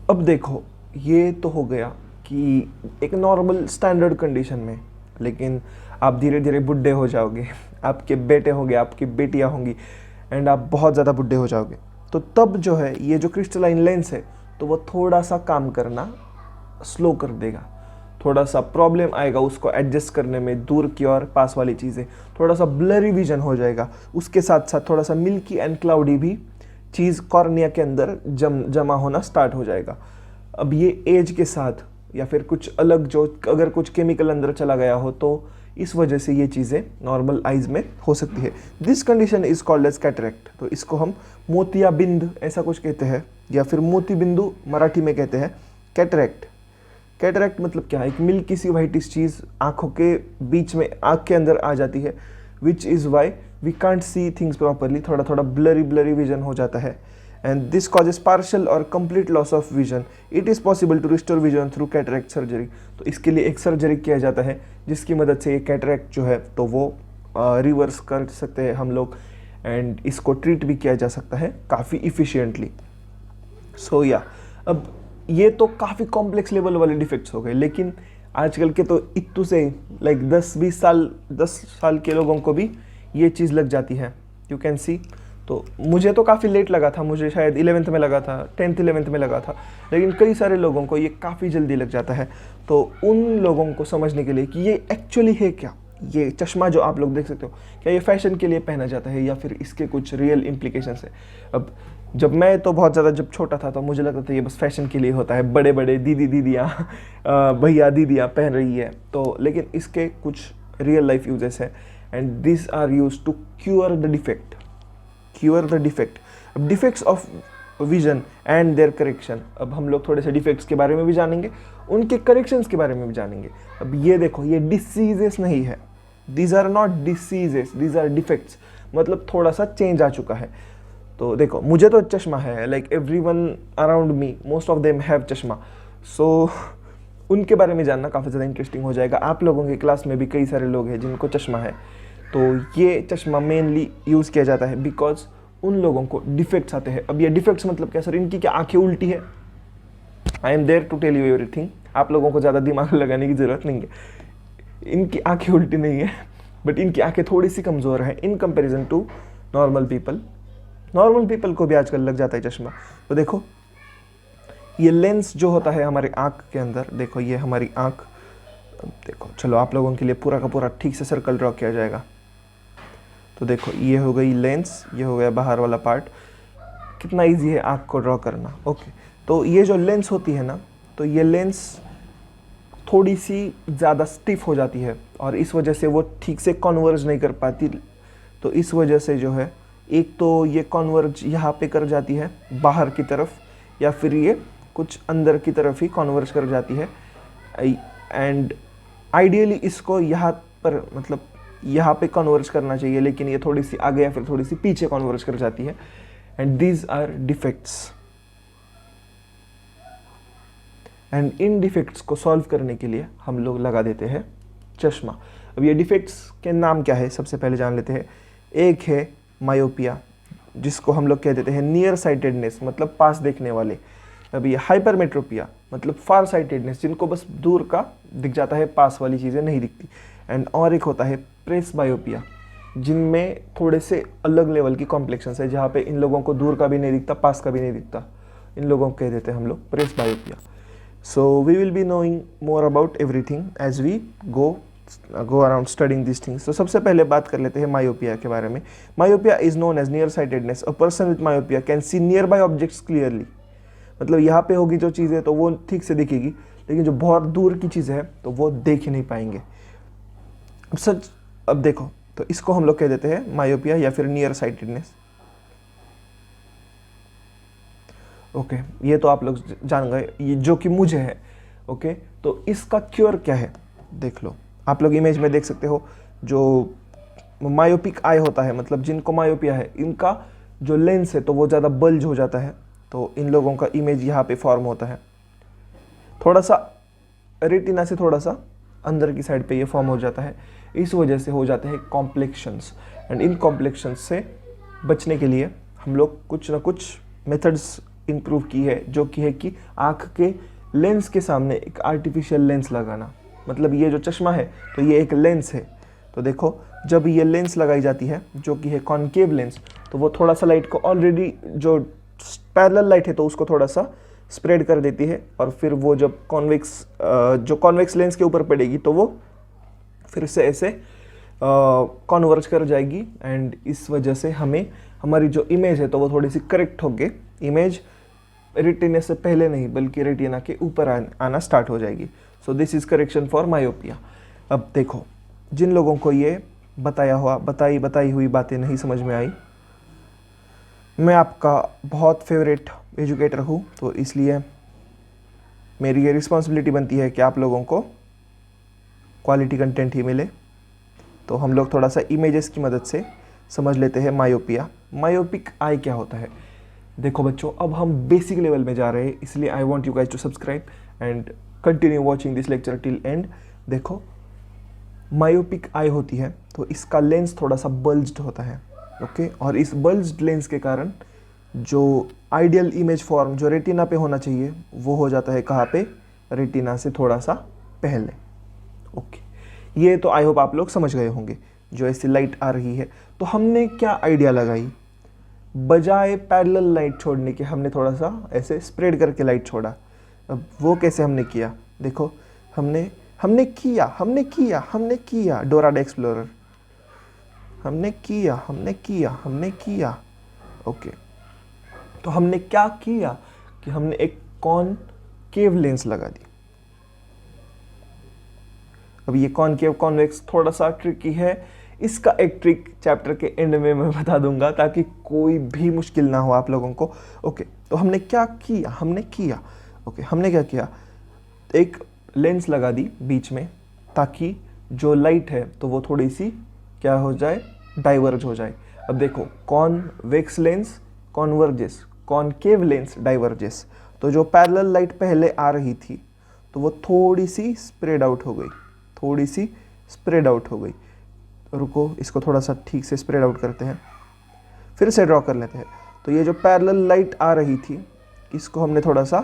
अब देखो, ये तो हो गया कि एक नॉर्मल स्टैंडर्ड कंडीशन में, लेकिन आप धीरे धीरे बुढ़े हो जाओगे, आपके बेटे होंगे, आपकी बेटियां होंगी, एंड आप बहुत ज़्यादा बुढ़े हो जाओगे, तो तब जो है ये जो क्रिस्टलाइन लेंस है तो वो थोड़ा सा काम करना स्लो कर देगा, थोड़ा सा प्रॉब्लम आएगा उसको एडजस्ट करने में, दूर की और पास वाली चीज़ें, थोड़ा सा ब्लरी विजन हो जाएगा। उसके साथ साथ थोड़ा सा मिल्की एंड क्लाउडी भी चीज़ कॉर्निया के अंदर जमा होना स्टार्ट हो जाएगा। अब ये एज के साथ या फिर कुछ अलग जो अगर कुछ केमिकल अंदर चला गया हो तो इस वजह से ये चीज़ें नॉर्मल आइज में हो सकती है। This condition is called as cataract. तो इसको हम मोतियाबिंद ऐसा कुछ कहते हैं, या फिर मोती बिंदु मराठी में कहते हैं कैटरेक्ट। कैटरेक्ट मतलब क्या है? एक मिल्की सी वाइटिश चीज़ आंखों के बीच में, आंख के अंदर आ जाती है, which is why we can't see things properly, थोड़ा थोड़ा ब्लरी विजन हो जाता है, एंड दिस कॉजेज पार्शियल और complete loss of vision. It is possible to restore vision through cataract surgery. तो इसके लिए एक सर्जरी किया जाता है जिसकी मदद से ये कैटरेक्ट जो है तो वो रिवर्स कर सकते हैं हम लोग, एंड इसको ट्रीट भी किया जा सकता है काफ़ी इफ़िशियंटली। सो या अब ये तो काफ़ी कॉम्प्लेक्स लेवल वाले डिफेक्ट्स हो गए, लेकिन आजकल के तो इतू से लाइक 10 साल के लोगों को भी ये चीज़ लग जाती है, यू कैन सी। तो मुझे तो काफ़ी लेट लगा था, मुझे शायद 11th में लगा था, 10th 11th में लगा था, लेकिन कई सारे लोगों को ये काफ़ी जल्दी लग जाता है। तो उन लोगों को समझने के लिए कि ये एक्चुअली है क्या, ये चश्मा जो आप लोग देख सकते हो, क्या ये फैशन के लिए पहना जाता है या फिर इसके कुछ रियल इम्प्लीकेशंस है। अब जब मैं तो बहुत ज़्यादा जब छोटा था तो मुझे लगता था ये बस फैशन के लिए होता है, बड़े बड़े दीदियाँ भैया दीदियाँ पहन रही है, तो लेकिन इसके कुछ रियल लाइफ यूजेस है, and this are use to cure the defect. अब defects of vision and their correction. अब हम लोग थोड़े से डिफेक्ट्स के बारे में भी जानेंगे, उनके करेक्शंस के बारे में भी जानेंगे। अब ये देखो, ये डिसीजेस नहीं है, these are not diseases, these are defects, मतलब थोड़ा सा चेंज आ चुका है। तो देखो, मुझे तो चश्मा है, like everyone around me, most of them have चश्मा, सो उनके बारे में जानना काफ़ी ज़्यादा इंटरेस्टिंग हो जाएगा। आप लोगों की क्लास में भी कई सारे लोग हैं जिनको चश्मा है, तो ये चश्मा मेनली यूज़ किया जाता है बिकॉज उन लोगों को डिफेक्ट्स आते हैं। अब ये डिफेक्ट्स मतलब क्या सर, इनकी क्या आंखें उल्टी है? I am there to tell you everything, आप लोगों को ज़्यादा दिमाग लगाने की ज़रूरत नहीं है। इनकी आंखें उल्टी नहीं है, बट इनकी आंखें थोड़ी सी कमज़ोर है in comparison to normal people. Normal people को भी आजकल लग जाता है चश्मा। तो देखो, ये लेंस जो होता है हमारे आँख के अंदर, देखो ये हमारी आँख, देखो चलो आप लोगों के लिए पूरा का पूरा ठीक से सर्कल ड्रॉ किया जाएगा। तो देखो, ये हो गई लेंस, ये हो गया बाहर वाला पार्ट। कितना इजी है आँख को ड्रॉ करना। ओके, तो ये जो लेंस होती है ना, तो ये लेंस थोड़ी सी ज़्यादा स्टिफ हो जाती है और इस वजह से वो ठीक से कॉन्वर्ज नहीं कर पाती। तो इस वजह से जो है, एक तो ये कॉन्वर्ज यहाँ पे कर जाती है बाहर की तरफ, या फिर ये कुछ अंदर की तरफ ही कॉन्वर्ज कर जाती है, एंड आइडियली इसको यहाँ पर मतलब यहाँ पे कन्वर्ज करना चाहिए, लेकिन ये थोड़ी सी आगे या फिर थोड़ी सी पीछे कन्वर्ज कर जाती है, and these are defects. And इन डिफेक्ट्स को सॉल्व करने के लिए हम लोग लगा देते हैं चश्मा। अब ये डिफेक्ट्स के नाम क्या है, सबसे पहले जान लेते हैं। एक है मायोपिया, जिसको हम लोग कह देते हैं नियर साइटेडनेस, मतलब पास देखने वाले। अब ये हाइपरमेट्रोपिया मतलब फार साइटेडनेस, जिनको बस दूर का दिख जाता है, पास वाली चीज़ें नहीं दिखती। एंड और एक होता है प्रेस बायोपिया, जिनमें थोड़े से अलग लेवल की कॉम्प्लेक्शंस है, जहाँ पे इन लोगों को दूर का भी नहीं दिखता, पास का भी नहीं दिखता, इन लोगों को कह देते हैं हम लोग presbyopia. So we will be knowing more about everything as we go around studying this things. तो सबसे पहले बात कर लेते हैं मायोपिया के बारे में। Myopia is known as near sightedness. A person with myopia can see nearby objects clearly. मतलब यहाँ पे होगी जो चीज़ें तो वो ठीक से दिखेगी, लेकिन जो बहुत दूर की चीज़ है तो वो देख ही नहीं पाएंगे। अब देखो, तो इसको हम लोग कह देते हैं मायोपिया या फिर नियर साइटेडनेस। ओके, ये तो आप लोग जान गए, ये जो कि मुझे है। ओके, तो इसका क्योर क्या है देख लो। आप लोग इमेज में देख सकते हो, जो मायोपिक आई होता है, मतलब जिनको मायोपिया है, इनका जो लेंस है तो वो ज़्यादा बल्ज हो जाता है, तो इन लोगों का इमेज यहाँ पे फॉर्म होता है। थोड़ा सा रेटिना से थोड़ा सा अंदर की साइड पे ये फॉर्म हो जाता है। इस वजह से हो जाते हैं कॉम्प्लेक्शंस, एंड इन कॉम्प्लेक्शंस से बचने के लिए हम लोग कुछ ना कुछ मेथड्स इम्प्रूव की है, जो कि है कि आँख के लेंस के सामने एक आर्टिफिशियल लेंस लगाना। मतलब ये जो चश्मा है तो ये एक लेंस है। तो देखो जब ये लेंस लगाई जाती है जो कि है कॉनकेव लेंस, तो वो थोड़ा सा लाइट को ऑलरेडी जो पैरेलल लाइट है तो उसको थोड़ा सा स्प्रेड कर देती है, और फिर वो जब कॉन्वेक्स लेंस के ऊपर पड़ेगी तो वो फिर से ऐसे कॉन्वर्ज कर जाएगी, एंड इस वजह से हमें हमारी जो इमेज है तो वो थोड़ी सी करेक्ट होके इमेज रेटिना से पहले नहीं बल्कि रेटिना के ऊपर आना स्टार्ट हो जाएगी। So this is correction for myopia. अब देखो जिन लोगों को ये बताई हुई बातें नहीं समझ में आई, मैं आपका बहुत फेवरेट एजुकेटर हूँ, तो इसलिए मेरी ये रिस्पॉन्सिबिलिटी बनती है कि आप लोगों को क्वालिटी कंटेंट ही मिले। तो हम लोग थोड़ा सा इमेजेस की मदद से समझ लेते हैं मायोपिया। मायोपिक आई क्या होता है? देखो बच्चों, अब हम बेसिक लेवल में जा रहे हैं, इसलिए I want you guys to subscribe and continue watching this lecture till end. देखो मायोपिक आई होती है तो इसका लेंस थोड़ा सा बल्ज्ड होता है, ओके, और इस बल्ज्ड लेंस के कारण जो आइडियल इमेज फॉर्म जो रेटिना पे होना चाहिए वो हो जाता है कहाँ पे? रेटिना से थोड़ा सा पहले, ओके। ये तो आई होप आप लोग समझ गए होंगे। जो ऐसी लाइट आ रही है तो हमने क्या आइडिया लगाई, बजाय पैरेलल लाइट छोड़ने के हमने थोड़ा सा ऐसे स्प्रेड करके लाइट छोड़ा। अब वो कैसे हमने किया? देखो हमने किया डोरा द एक्सप्लोरर, हमने किया, ओके। तो हमने क्या किया कि हमने एक कॉनकेव लेंस लगा दी। अब ये कॉनकेव कॉन्वेक्स थोड़ा सा ट्रिकी है, इसका एक ट्रिक चैप्टर के एंड में मैं बता दूंगा ताकि कोई भी मुश्किल ना हो आप लोगों को, ओके। तो हमने क्या किया, ओके, हमने क्या किया, एक लेंस लगा दी बीच में ताकि जो लाइट है तो वो थोड़ी सी क्या हो जाए, डाइवर्ज हो जाए। अब देखो convex lens converges, concave lens diverges. तो जो पैरेलल लाइट पहले आ रही थी तो वो थोड़ी सी स्प्रेड आउट हो गई, रुको इसको थोड़ा सा ठीक से स्प्रेड आउट करते हैं, फिर से ड्रॉ कर लेते हैं। तो ये जो पैरेलल लाइट आ रही थी इसको हमने थोड़ा सा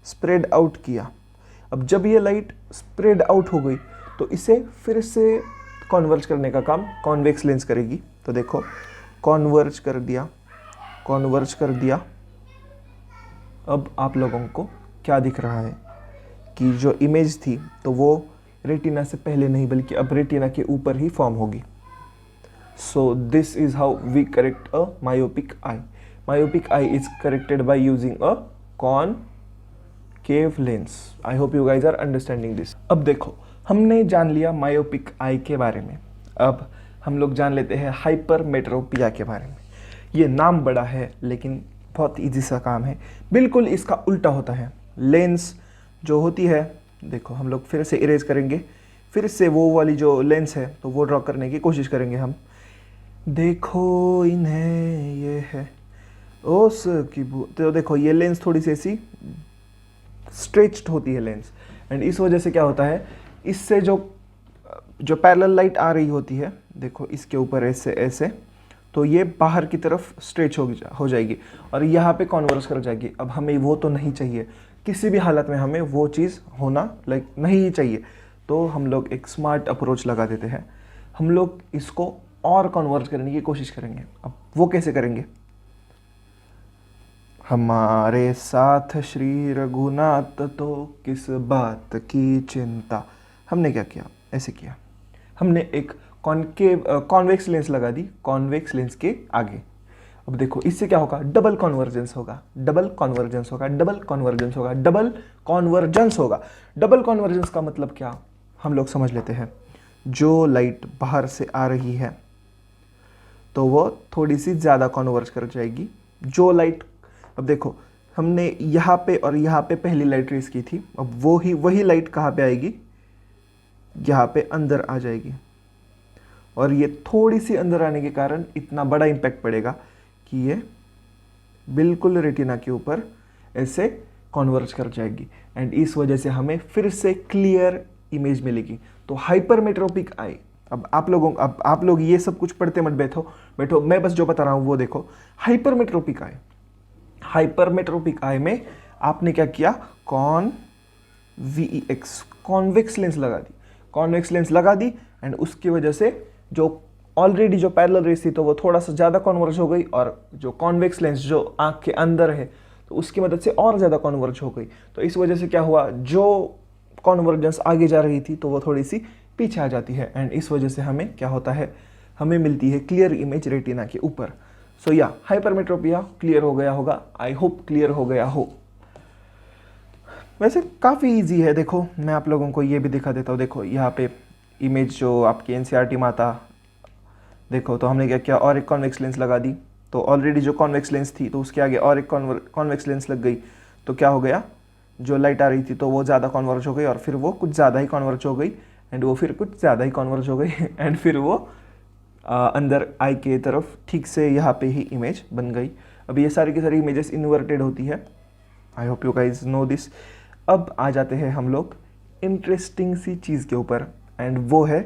स्प्रेड आउट किया। अब जब ये लाइट स्प्रेड आउट हो गई तो इसे फिर से कॉन्वर्ज करने का काम कॉन्वेक्स लेंस करेगी। तो देखो कॉन्वर्ज कर दिया। अब आप लोगों को क्या दिख रहा है कि जो इमेज थी तो वो रेटिना से पहले नहीं बल्कि अब रेटिना के ऊपर ही फॉर्म होगी। So this is how we correct a myopic eye. Myopic eye is corrected by using a concave lens. I hope you guys are understanding this. अब देखो हमने जान लिया मायोपिक आई के बारे में, अब हम लोग जान लेते हैं हाइपरमेट्रोपिया के बारे में। ये नाम बड़ा है लेकिन बहुत इजी सा काम है। बिल्कुल इसका उल्टा होता है। लेंस जो होती है, देखो हम लोग फिर से इरेज करेंगे, फिर से वो वाली जो लेंस है तो वो ड्रॉ करने की कोशिश करेंगे हम। देखो इन्हें ये है ओस की तो देखो ये लेंस थोड़ी सी ऐसी स्ट्रेच्ड होती है लेंस, एंड इस वजह से क्या होता है, इससे जो पैरेलल लाइट आ रही होती है, देखो इसके ऊपर ऐसे तो ये बाहर की तरफ स्ट्रेच हो जाएगी और यहाँ पे कॉन्वर्स कर जाएगी। अब हमें वो तो नहीं चाहिए, किसी भी हालत में हमें वो चीज़ होना नहीं ही चाहिए। तो हम लोग एक स्मार्ट अप्रोच लगा देते हैं, हम लोग इसको और कन्वर्ज करने की कोशिश करेंगे। अब वो कैसे करेंगे? हमारे साथ श्री रघुनाथ तो किस बात की चिंता। हमने क्या किया? ऐसे किया, हमने एक कॉन्वेक्स लेंस लगा दी कॉन्वेक्स लेंस के आगे। अब देखो इससे क्या होगा, डबल कॉन्वर्जेंस होगा। डबल कॉन्वर्जेंस का मतलब क्या, हम लोग समझ लेते हैं। जो लाइट बाहर से आ रही है तो वो थोड़ी सी ज़्यादा कॉन्वर्ज कर जाएगी। जो लाइट, अब देखो हमने यहाँ पे और यहाँ पे पहली लाइट रेस की थी, अब वही लाइट कहाँ पे आएगी, यहाँ पे अंदर आ जाएगी, और ये थोड़ी सी अंदर आने के कारण इतना बड़ा इम्पैक्ट पड़ेगा कि ये बिल्कुल रेटिना के ऊपर ऐसे कॉन्वर्ज कर जाएगी, एंड इस वजह से हमें फिर से क्लियर इमेज मिलेगी। तो हाइपरमेट्रोपिक आई। अब आप लोग ये सब कुछ पढ़ते मत बैठो, मैं बस जो बता रहा हूँ वो देखो। हाइपरमेट्रोपिक आई, हाइपरमेट्रोपिक आई में आपने क्या किया, कॉन्वेक्स लेंस लगा दी, कॉन्वेक्स लेंस लगा दी एंड उसकी वजह से जो ऑलरेडी जो पैरेलल रेस थी तो वो थोड़ा सा ज़्यादा कॉन्वर्ज हो गई, और जो कॉन्वेक्स लेंस जो आँख के अंदर है तो उसकी मदद से और ज़्यादा कॉन्वर्ज हो गई। तो इस वजह से क्या हुआ, जो कॉन्वर्जेंस आगे जा रही थी तो वो थोड़ी सी पीछे आ जाती है एंड इस वजह से हमें क्या होता है, हमें मिलती है क्लियर इमेज रेटिना के ऊपर। सो या हाइपरमेट्रोपिया क्लियर हो गया होगा, आई होप क्लियर हो गया हो। वैसे काफ़ी इजी है, देखो मैं आप लोगों को ये भी दिखा देता हूँ। देखो यहाँ पे इमेज जो आपकी एनसीईआरटी में आता, देखो तो हमने क्या किया, और एक कॉन्वेक्स लेंस लगा दी, तो ऑलरेडी जो कॉन्वेक्स लेंस थी तो उसके आगे और एक कॉन्वेक्स लेंस लग गई, तो क्या हो गया, जो लाइट आ रही थी तो वो ज़्यादा कॉन्वर्ज हो गई और फिर वो कुछ ज़्यादा ही कॉन्वर्ज हो गई एंड वो फिर कुछ ज़्यादा ही कॉन्वर्ज हो गई एंड फिर वो अंदर आई के तरफ ठीक से यहाँ पे ही इमेज बन गई। अब ये सारी की सारी इमेजेस इन्वर्टेड होती है, I hope you guys know this. अब आ जाते हैं हम लोग इंटरेस्टिंग सी चीज़ के ऊपर एंड वो है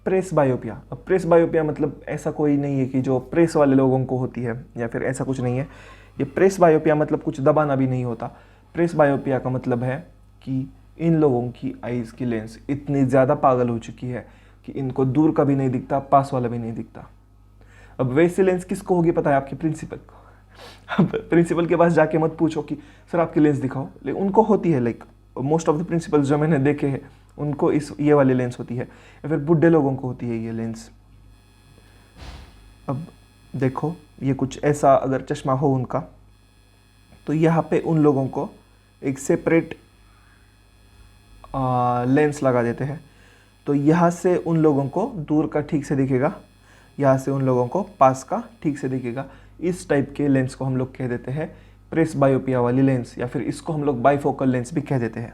प्रेस बायोपिया। अब प्रेस बायोपिया मतलब ऐसा कोई नहीं है कि जो प्रेस वाले लोगों को होती है या फिर ऐसा कुछ नहीं है। ये प्रेस बायोपिया मतलब कुछ दबाना भी नहीं होता। प्रेस बायोपिया का मतलब है कि इन लोगों की आइज़ की लेंस इतनी ज़्यादा पागल हो चुकी है कि इनको दूर का भी नहीं दिखता, पास वाला भी नहीं दिखता। अब वैसे लेंस किसको होगी पता है, आपके प्रिंसिपल को। अब प्रिंसिपल के पास जाके मत पूछो कि सर आपकी लेंस दिखाओ, लेकिन उनको होती है, like most of the principles जो मैंने देखे हैं उनको ये वाली लेंस होती है, या फिर बुढ़े लोगों को होती है ये लेंस। अब देखो ये कुछ ऐसा अगर चश्मा हो उनका, तो यहाँ पे उन लोगों को एक सेपरेट लेंस लगा देते हैं, तो यहाँ से उन लोगों को दूर का ठीक से दिखेगा, यहाँ से उन लोगों को पास का ठीक से दिखेगा। इस टाइप के लेंस को हम लोग कह देते हैं प्रेस बायोपिया वाली लेंस, या फिर इसको हम लोग बाईफोकल लेंस भी कह देते हैं।